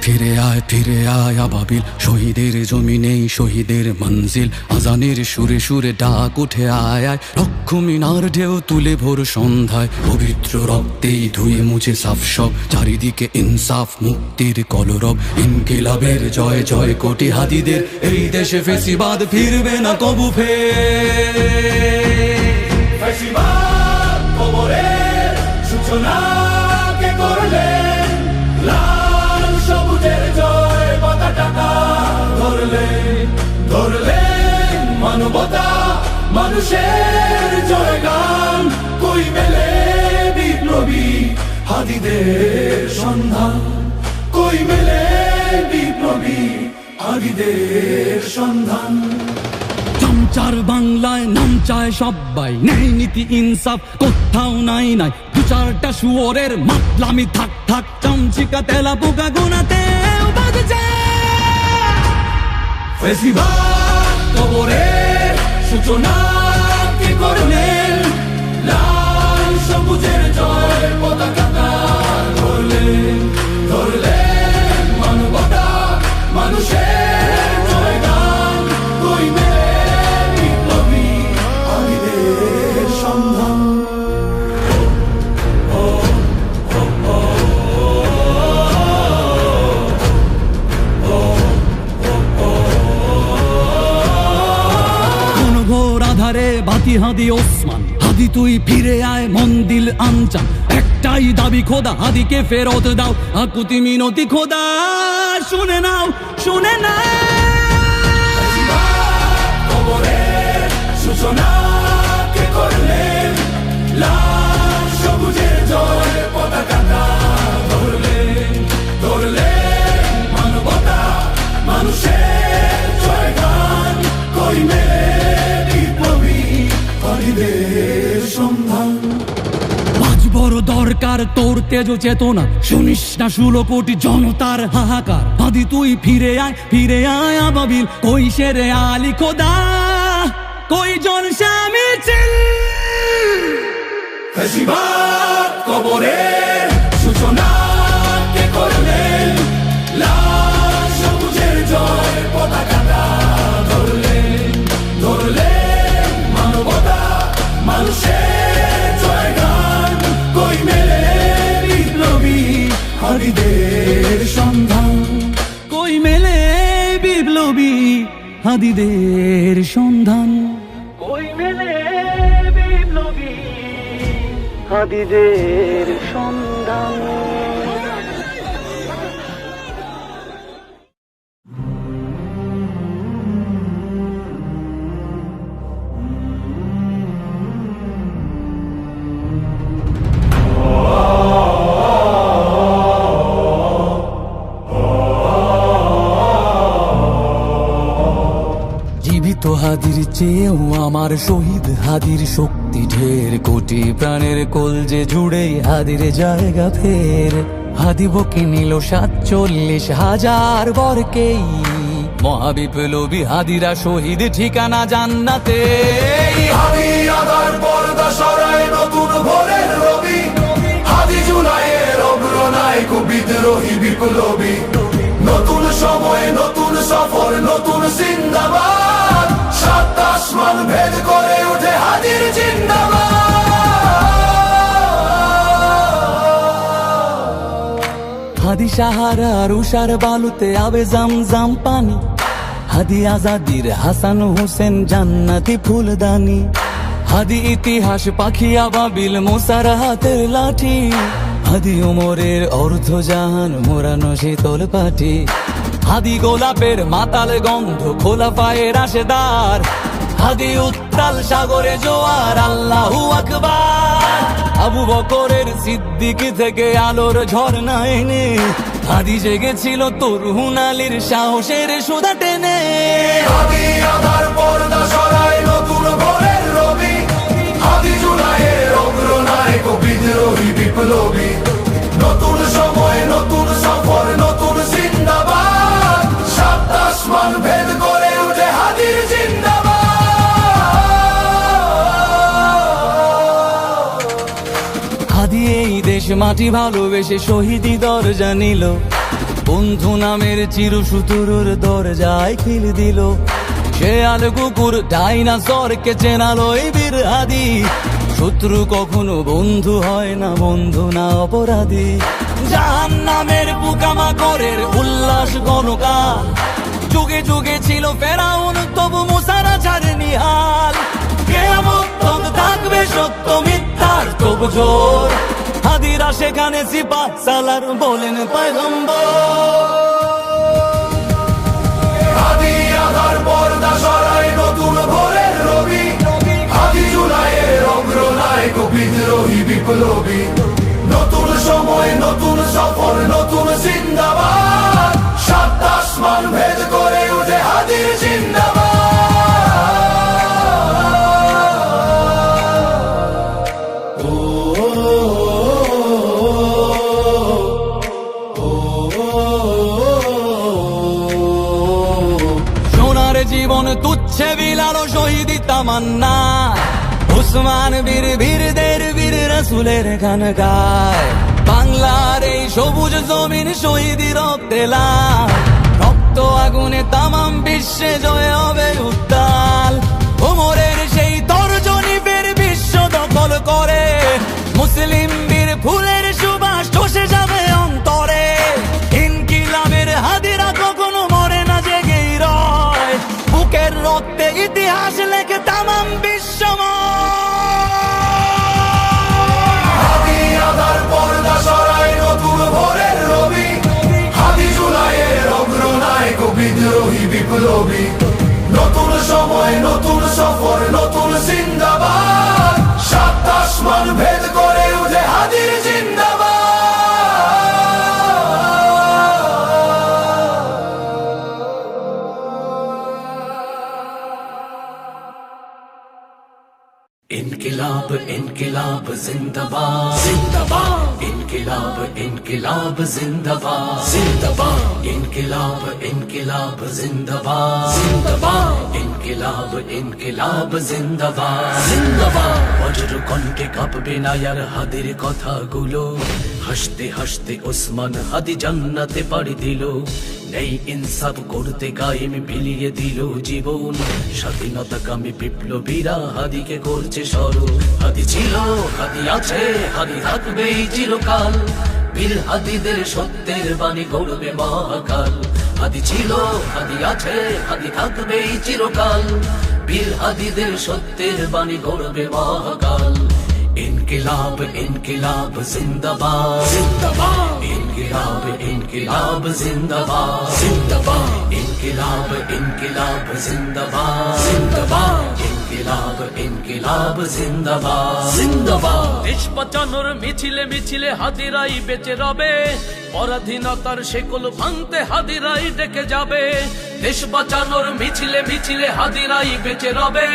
ফিরে আয় আবাবিল, শহীদের জমিনেই শহীদের মঞ্জিল। আজানের সুরে সুরে ডাক উঠে আয় আয়, লক্ষ মিনার ঢেউ তুলে ভোর সন্ধ্যায়। পবিত্র রক্তেই ধুয়ে মুছে সাফ সব, চারিদিকে ইনসাফ মুক্তির কলরব। ইনকিলাবের জয় জয় কোটি হাদিদের, এই দেশে ফেসিবাদ ফিরবে না কবু ফেসিবাদ কবরের সূচনা কে করলেন, লাল সবুজের জয় পতাকা ধরলেন মানবতা মানুষের জয়গান। কই মেলে বিপ্লবী হাদিদের সন্ধান, কই মেলে বিপ্লবী হাদিদের সন্ধান। চামচার বাংলায় নাম চায় সবাই, ন্যায় নীতি ইনসাফ কোথাও নাই নাই। দু চারটা শুয়োরের মাতলামি থাক থাক, চামচিকা তেলা পোকা গোনাতে বাজছে। ফেসিবাদ কবরের সূচনা কে করলেন, লাল সবুজের জয় পতাকা ধরলেন মানবতা মানুষের জয়গান। কই মেলে বিপ্লবী হাদিদের সন্ধান। কোন ঘোর আধারে বাতি হাদি ওসমান, হাদি তুই ফিরে আয় মন দিল আনচান। একটাই দাবি খোদা, হাদিকে ফেরত দাও আকুতি মিনতি খোদা। শুনে নাও শুনে নাও। কবরের সূচনা কে করলেন, লাল সবুজের জয় পতাকা ধরলেন মানবতা মানুষের জয়গান। কই মেলে বিপ্লবী হাদিদের সন্ধান। আজ বড় দরকার তোর তেজ চেতনা, শুনিস না 16 কোটি জনতার হাহাকার। হাদি তুই ফিরে আয় আবাবিল, কই শেরে আলী খোদা, কই জলসা মিছিল। ফেসিবাদ কবরের সূচনা কে করলেন, লাল সবুজের জয় পতাকা ধরলেন মানবতা মানুষের জয়গান। কই মেলে বিপ্লবী হাদিদের সন্ধান, কই মেলে বিপ্লবী হাদিদের সন্ধান, কই মেলে বিপ্লবী হাদিদের সন্ধান। জীবিত হাদির চেয়েও আমার শহীদ হাদির শক্তি ঢের। কোটি প্রাণের কলজে জুড়ে হাদির জায়গা ফের। হাদি বকে নিল 47,000 বরকেই, মহাবিপ্লবী হাদিরা শহীদ ঠিকানা জান্নাতে। হাদি আদার পর্দা সরায় নতুন ভোরের রবি, হাদি জুলাইয়ের অগ্রনায়ক বিদ্রোহী বিপ্লবী। নতুন সময় নতুন সফর নতুন জিন্দাবাদ, 7 আসমান ভেদ করে উঠে হাদির জিন্দাবাদ। হাদি সাহারার উষার বালুতে আবে জামজাম পানি, হাদি আজাদির হাসান হোসেন জান্নাতি ফুলদানি। হাদি ইতিহাস পাখি আবাবিল মোসার হাতের লাঠি, হাদি উমরের অর্ধজাহান মোরানো শীতল পাটি। হাদি গোলাপের মাতাল গন্ধ খোলা পায়ের রাশেদার, হাদি উত্তাল সাগরে জোয়ার আল্লাহু আকবার। আবু বকরের সিদ্দিক থেকে আলোর ঝর্ণা এনে, হাদি জেগেছিল তরুণ আলীর সাহসের সুধা টেনে। হাদি আদার পর্দা সরায় নতুন ভোরের রবি, হাদি জুলাইয়ের অগ্রনায়ক বিদ্রোহী বিপ্লবী। নতুন সময় নতুন সফর নতুন জিন্দাবাদ, 7 আসমান ভেদ করে উঠে হাদির জিন্দাবাদ। হাদি এই দেশ মাটি ভালোবেসে শহীদি দরজা নিল, বন্ধু নামের চিরসুতুরুর দরজায় খিল দিল। শেয়াল কুকুর ডাইনাসরকে চেনালোই বীর হাদি। শত্রু কখনো বন্ধু হয় না, বন্ধু না অপরাধী। জাহান্নামের পোকামাকড়ের উল্লাস গণকাল, যুগে যুগে ছিল ফেরাউন তবু মুসারা ছাড়েনি হাল। কিয়ামত তক থাকবে সত্য মিথ্যার তবু জোর, হাদিরা সেখানে সিপাহ সালার বলেন পয়গম্বর। হাদি আধার পর্দা সরায় নতুন ভোরের রবি, হাদি জুলাইয়ের অগ্রনায়ক বিদ্রোহী বিপ্লবী। নতুন সময় নতুন সফর নতুন জিন্দাবাদ, সাত আসমান ভেদ করে উঠে হাদির জিন্দাবাদ। সোনার জীবন তুচ্ছে বিলালো শহীদি তামান্না, উসমান বীর বীরদের বীর রাসূলের গান গায়। বাংলার এই সবুজ জমিন শহীদি রক্তে লাল, রক্ত আগুনে তামাম বিশ্বে জয় হবে উত্তাল। ওমরের সেই তর্জনী ফের বিশ্ব দখল করে, মুসলিম বীর ফুলের সুবাস চষে যাবে অন্তরে। ইনকিলাবের হাদিরা কখনো মরে না, জেগেই রয়, বুকের রক্তে ইতিহাস লেখে তামাম বিশ্বময়। হাদি আধার পর্দা সরায় নতুন ভোরের রবি, হাদি জুলাইয়ের অগ্রনায়ক বিদ্রোহী বিপ্লবী। নতুন সময় নতুন সফর নতুন জিন্দাবাদ, সাত আসমান ভেদ করে উঠে হাদির জিন্দাবাদ। इनकिलाब इनकिलाब जिंदाबाद जिंदाबाद, इनकिलाब इनकिलाब जिंदाबाद जिंदाबाद, इनकिलाब इनकिलाब जिंदाबाद जिंदाबाद, इनकिलाब इनकिलाब जिंदाबाद जिंदाबाद। বজ্র কণ্ঠে কাঁপবে না আর হাদির কথাগুলো, হাসতে হাসতে ওসমান হাদি জান্নাতে পাড়ি দিল। নেই ইনসাফ করতে কায়েম বিলিয়ে দিল জীবন, স্বাধীনতাকামী বিপ্লবীরা হাদিকে করছে স্মরণ। হাদি ছিল, হাদি আছে, হাদি থাকবে চিরকাল, বীর হাদিদের সত্যের বাণী গড়বে মহাকাল। হাদি ছিল, হাদি আছে, হাদি থাকবে চিরকাল, বীর হাদিদের সত্যের বাণী গড়বে মহাকাল। इनकिलाब इनकिलाब जिंदाबाद जिंदाबाद, इनकिलाब इनकिलाब जिंदाबाद जिंदाबाद, इनकिलाब इनकिलाब जिंदाबाद जिंदाबाद, इनकिलाब इनकिलाब जिंदाबाद जिंदाबाद। দেশ বাঁচানোর মিছিলে মিছিলে হাদিরাই বেঁচে রবে, পরাধীনতার শেকল ভাঙতে হাদিরাই ডেকে যাবে। দেশ বাঁচানোর মিছিলে মিছিলে হাদিরাই বেঁচে রবে,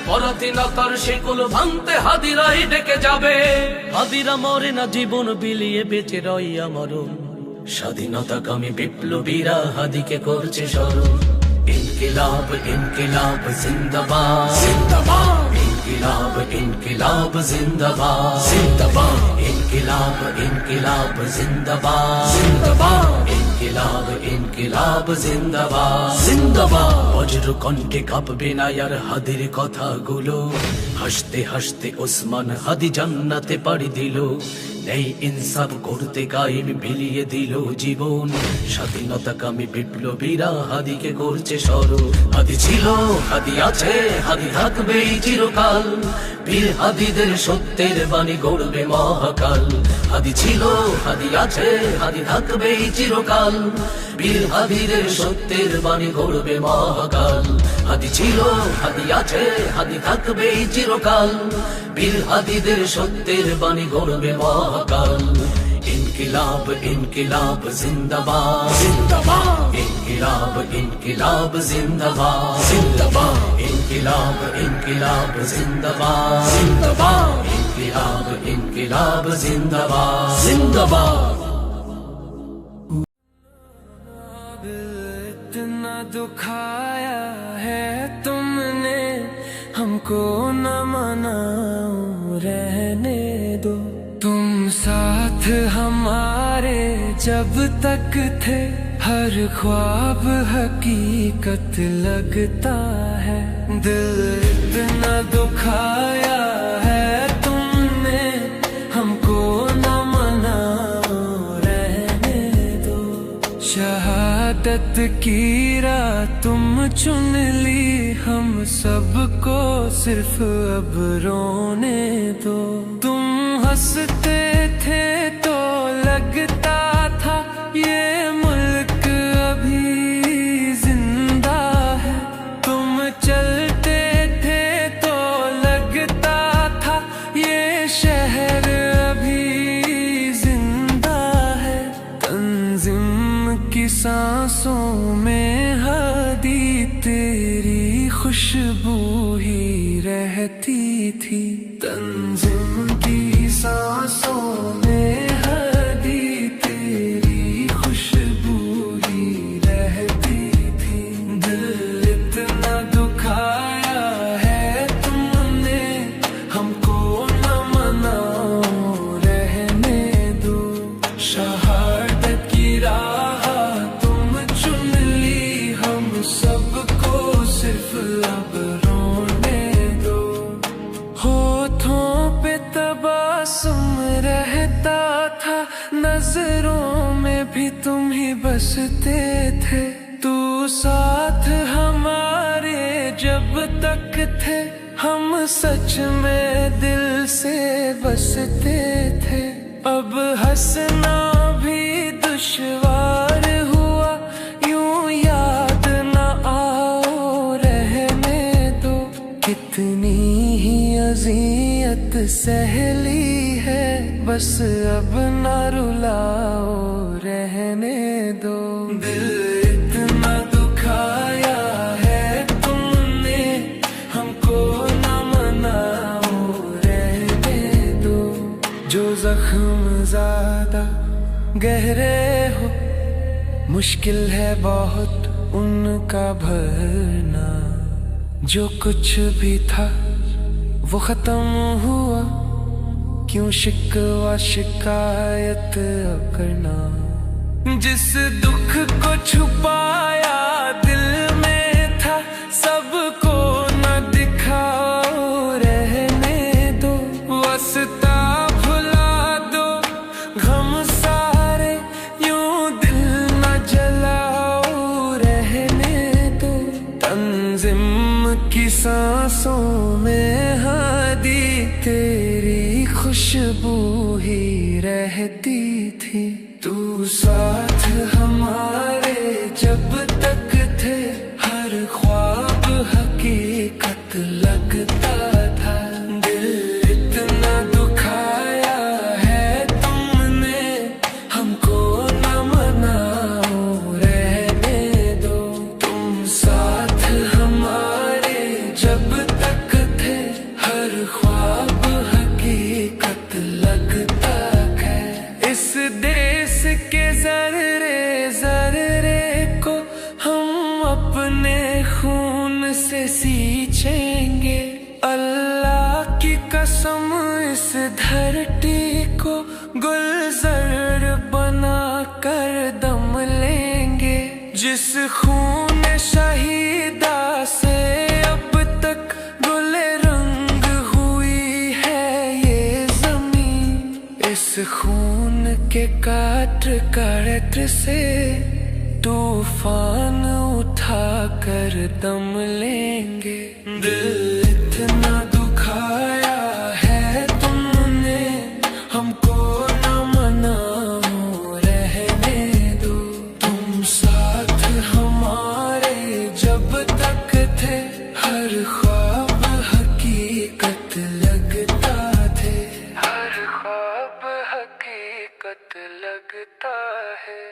পরাধীনতার শেকল ভাঙতে হাদিরাই ডেকে যাবে। হাদিরা মরে না, জীবন বিলিয়ে বেঁচে রয় আমরণ, স্বাধীনতাকামী বিপ্লবীরা হাদিকে করছে স্মরণ। इनकिलाब इनकिलाब जिंदाबाद जिंदाबाद, इनकिलाब इनकिलाब जिंदाबाद जिंदाबाद, इनकिलाब इनकिलाब जिंदाबाद जिंदाबाद, इनकिलाब इनकिलाब जिंदाबाद जिंदाबाद। বজ্র কণ্ঠে কাঁপবে না আর হাদির কথাগুলো, হাসতে হাসতে ওসমান হাদি জান্নাতে পাড়ি দিল। নেই ইনসাফ করতে কায়েম বিলিয়ে দিল জীবন, স্বাধীনতাকামী বিপ্লবীরা হাদিকে করছে স্মরণ। হাদি ছিল, হাদি আছে, হাদি থাকবে চিরকাল, বীর হাদিদের সত্যের বাণী গড়বে মহাকাল। হাদি ছিল, হাদি আছে, হাদি থাকবে চিরকাল, বীর হাদিদের সত্যের বাণী গড়বে মহাকাল। হাদি ছিল, হাদি আছে, হাদি থাকবে চিরকাল, বীর হাদিদের সত্যের বাণী গড়বে মহাকাল। इनकिलाब इनकिलाब जिंदाबाद जिंदाबाद, इनकिलाब इनकिलाब जिंदाबाद जिंदाबाद, इनकिलाब इनकिलाब जिंदाबाद जिंदाबाद, इनकिलाब इनकिलाब जिंदाबाद जिंदाबाद। इतना दुखाया है तुमने हमको, न मनाओ रहने दो, तुम साथ हमारे हमारे जब तक थे, हर ख्वाब हकीकत लगता है। दिल इतना दुखाया है तुमने, हमको न मनाओ, रहने दो। शहादत की राह तुम चुन ली, हम सबको सिर्फ अब रोने दो। तुम हंसते थे तो लगता था ये मुल्क अभी जिंदा है। तुम चलते थे तो लगता था ये शहर अभी जिंदा है। तंज़ीम की सांसों में हादी तेरी खुशबू ही रहती थी। तंज़ीम की सांसों में हादी तेरी खुशबू ही रहती थी। दिल इतना दुखाया है तुमने, हमको न मनाओ, रहने दो। शहादत की राह तुम चुन ली, हम सबको सिर्फ अब रोने दो। होठों पे तबासुम रहता था, नजरों में भी तुम ही बसते थे। तू साथ हमारे जब तक थे, हम सच में दिल से बसते थे। अब हंसना भी दुश्वार हुआ, यूं याद न आओ, रहने दो। कितनी ही अज़ियत सहली है, बस अब न रुलाओ, रहने दो। दिल इतना दुखाया है तुमने, हमको न मनाओ, रहने दो। जो जख्म ज़्यादा गहरे हो, मुश्किल है बहुत उनका भरना। जो कुछ भी था वो खत्म हुआ, क्यों शिकवा शिकायत करना। जिस दुख को छुपाया दिल में था, सबको न दिखाओ, रहने दो। वस्ता भुला दो, गम सारे यूं दिल न जलाओ, रहने दो। तंज़ीम की सांसों में हादी तेरी खुशबू ही रहती थी। तू साथ हमारे जब तक थे, हर ख्वाब हकीकत लगता था। दिल इतना दुखाया है तुमने, हमको न मनाओ, रहने दो। तुम साथ हमारे जब तक थे, हर ख्वाब हकीकत लगता है। इस देश के ज़र्रे ज़र्रे को हम अपने खून से सींचेंगे। अल्लाह की कसम इस धरती को गुलज़र बना कर दम लेंगे। जिस खून शहीदा से अब तक गुले रंग हुई है ये ज़मीं, इस खून के काट काट से तूफान उठा कर दम लेंगे। दिल इतना दुखाया है तुमने, हमको न मनाओ, रहने दो। तुम साथ हमारे जब तक थे, हर ख्वाब हकीकत लगता थे। हर ख्वाब हकीकत लगता है।